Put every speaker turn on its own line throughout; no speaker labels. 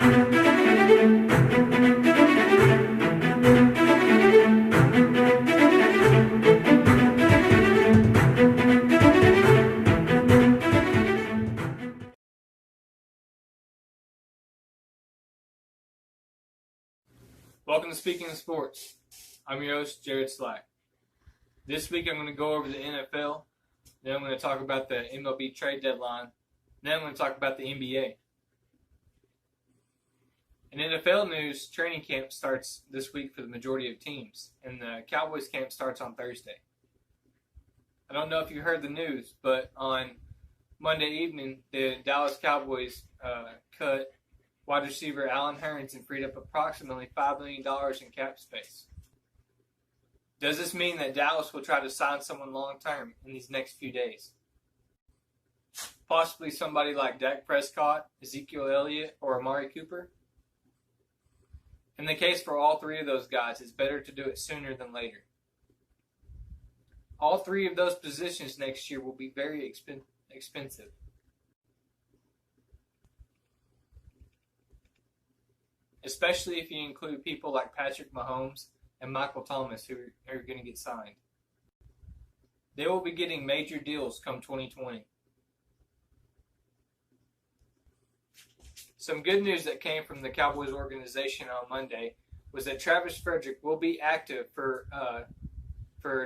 Welcome to Speaking of Sports. I'm your host, Jared Slack. This week I'm going to go over the NFL, then I'm going to talk about the MLB trade deadline, then I'm going to talk about the NBA. In NFL news, training camp starts this week for the majority of teams, and the Cowboys camp starts on Thursday. I don't know if you heard the news, but on Monday evening, the Dallas Cowboys cut wide receiver Allen Hurns and freed up approximately $5 million in cap space. Does this mean that Dallas will try to sign someone long-term in these next few days? Possibly somebody like Dak Prescott, Ezekiel Elliott, or Amari Cooper? In the case for all three of those guys, it's better to do it sooner than later. All three of those positions next year will be very expensive. Especially if you include people like Patrick Mahomes and Michael Thomas who are going to get signed. They will be getting major deals come 2020. Some good news that came from the Cowboys organization on Monday was that Travis Frederick will be active for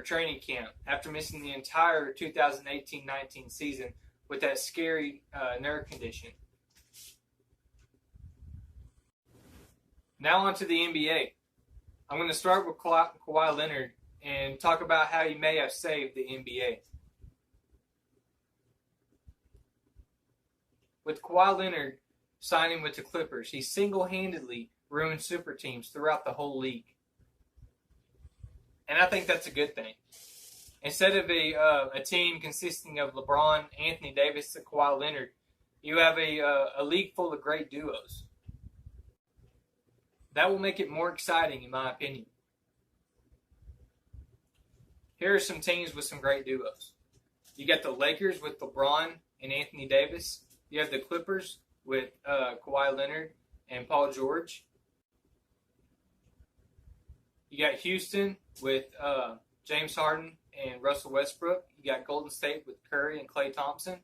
training camp after missing the entire 2018-19 season with that scary nerve condition. Now on to the NBA. I'm going to start with Kawhi Leonard and talk about how he may have saved the NBA. With Kawhi Leonard signing with the Clippers, he single-handedly ruined super teams throughout the whole league. And I think that's a good thing. Instead of a team consisting of LeBron, Anthony Davis, and Kawhi Leonard, you have a league full of great duos. That will make it more exciting, in my opinion. Here are some teams with some great duos. You got the Lakers with LeBron and Anthony Davis. You have the Clippers with Kawhi Leonard and Paul George. You got Houston with James Harden and Russell Westbrook. You got Golden State with Curry and Klay Thompson.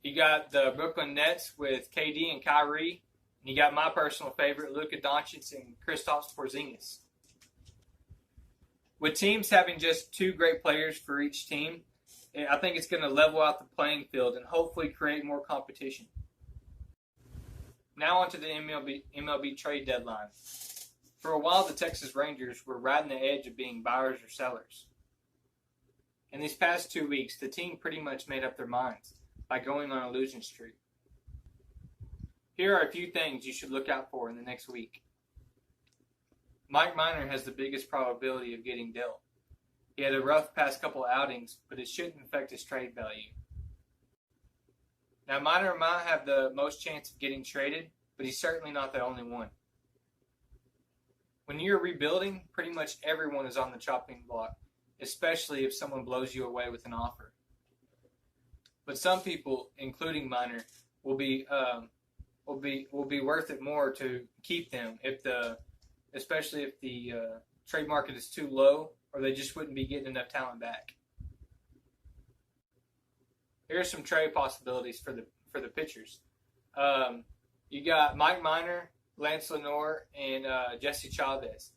You got the Brooklyn Nets with KD and Kyrie. And you got my personal favorite, Luka Doncic and Kristaps Porzingis. With teams having just two great players for each team, I think it's going to level out the playing field and hopefully create more competition. Now on to the MLB trade deadline. For a while, the Texas Rangers were riding the edge of being buyers or sellers. In these past 2 weeks, the team pretty much made up their minds by going on a losing streak. Here are a few things you should look out for in the next week. Mike Minor has the biggest probability of getting dealt. He had a rough past couple outings, but it shouldn't affect his trade value. Now, Minor might have the most chance of getting traded, but he's certainly not the only one. When you're rebuilding, pretty much everyone is on the chopping block, especially if someone blows you away with an offer. But some people, including Minor, will be worth it more to keep them especially if the trade market is too low, or they just wouldn't be getting enough talent back. Here are some trade possibilities for the pitchers. You got Mike Minor, Lance Lenoir, and Jesse Chavez.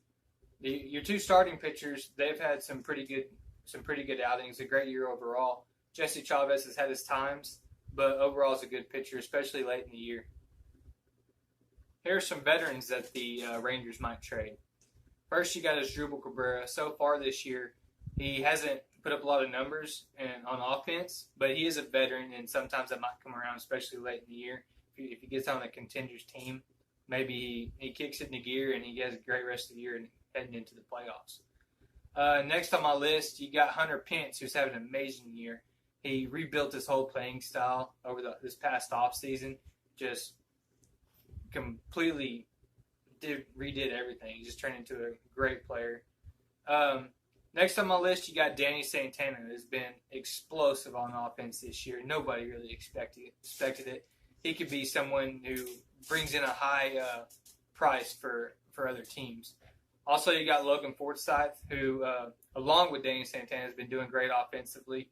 Your two starting pitchers, they've had some pretty good outings, a great year overall. Jesse Chavez has had his times, but overall is a good pitcher, especially late in the year. Here are some veterans that the Rangers might trade. First, you got Asdrubal Cabrera. So far this year, he hasn't put up a lot of numbers on offense, but he is a veteran, and sometimes that might come around, especially late in the year. If he gets on a contender's team, maybe he kicks it into gear and he has a great rest of the year and heading into the playoffs. Next on my list, you got Hunter Pence, who's having an amazing year. He rebuilt his whole playing style over this past offseason, just completely redid everything. He just turned into a great player. Next on my list, you got Danny Santana, who's been explosive on offense this year. Nobody really expected it. he could be someone who brings in a high price for other teams. Also, you got Logan Forsythe, who, along with Danny Santana, has been doing great offensively.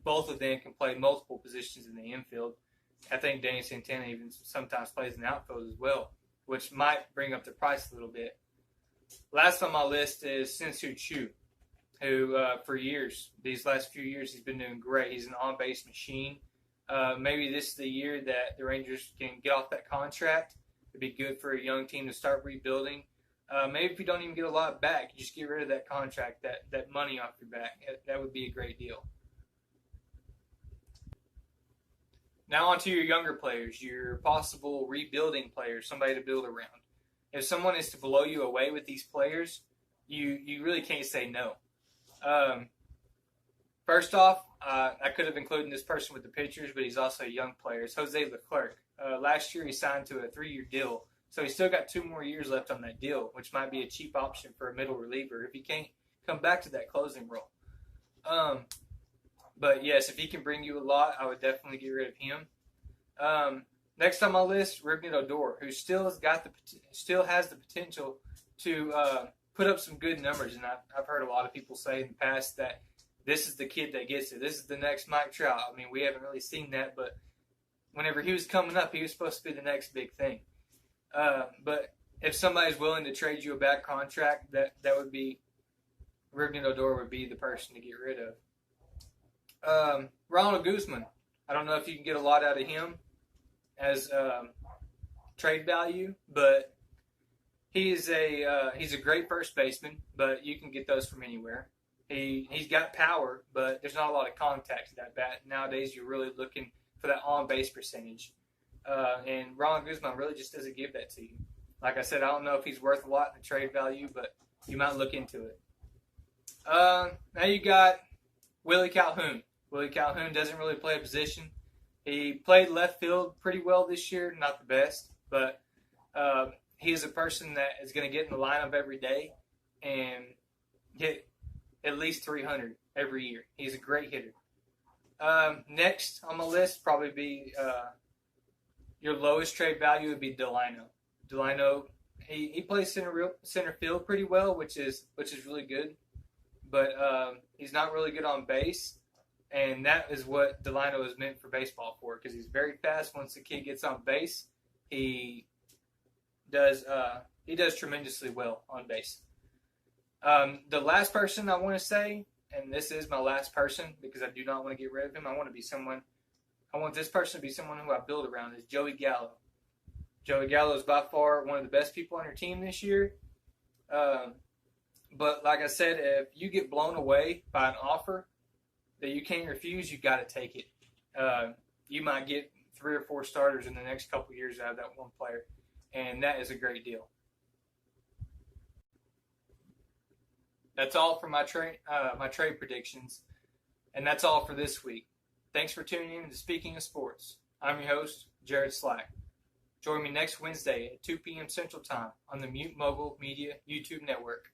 Both of them can play multiple positions in the infield. I think Danny Santana even sometimes plays in the outfield as well, which might bring up the price a little bit. Last on my list is Sin-Soo Choo, who for years, these last few years, he's been doing great. He's an on-base machine. Maybe this is the year that the Rangers can get off that contract. It'd be good for a young team to start rebuilding. Maybe if you don't even get a lot back, you just get rid of that contract, that money off your back. That would be a great deal. Now on to your younger players, your possible rebuilding players, somebody to build around. If someone is to blow you away with these players, you really can't say no. First off, I could have included this person with the pitchers, but he's also a young player. It's Jose Leclerc. Last year he signed to a 3-year deal, so he's still got 2 more years left on that deal, which might be a cheap option for a middle reliever if he can't come back to that closing role. But yes, if he can bring you a lot, I would definitely get rid of him. Next on my list, Rougned Odor, who still has the potential to put up some good numbers, and I've heard a lot of people say in the past that this is the kid that gets it. This is the next Mike Trout. I mean, we haven't really seen that, but whenever he was coming up, he was supposed to be the next big thing. But if somebody's willing to trade you a bad contract, that would be Rougned Odor would be the person to get rid of. Ronald Guzman. I don't know if you can get a lot out of him as trade value, but he's a great first baseman, but you can get those from anywhere. He's got power, but there's not a lot of contact to that bat. Nowadays, you're really looking for that on-base percentage. And Ron Guzman really just doesn't give that to you. Like I said, I don't know if he's worth a lot in the trade value, but you might look into it. Now you got Willie Calhoun. Willie Calhoun doesn't really play a position. He played left field pretty well this year, not the best, but he is a person that is going to get in the lineup every day and hit at least 300 every year. He's a great hitter. Next on my list, probably be your lowest trade value would be Delino. Delino, he plays center field pretty well, which is really good, but he's not really good on base, and that is what Delino is meant for baseball for, because he's very fast. Once the kid gets on base, he does tremendously well on base. The last person I want to say, and this is my last person because I do not want to get rid of him. I want this person to be someone who I build around, is Joey Gallo. Joey Gallo is by far one of the best people on your team this year. But like I said, if you get blown away by an offer that you can't refuse, you got to take it. You might get 3 or 4 starters in the next couple years out of that one player, and that is a great deal. That's all for my trade predictions, and that's all for this week. Thanks for tuning in to Speaking of Sports. I'm your host, Jared Slack. Join me next Wednesday at 2 p.m. Central Time on the Mute Mobile Media YouTube Network.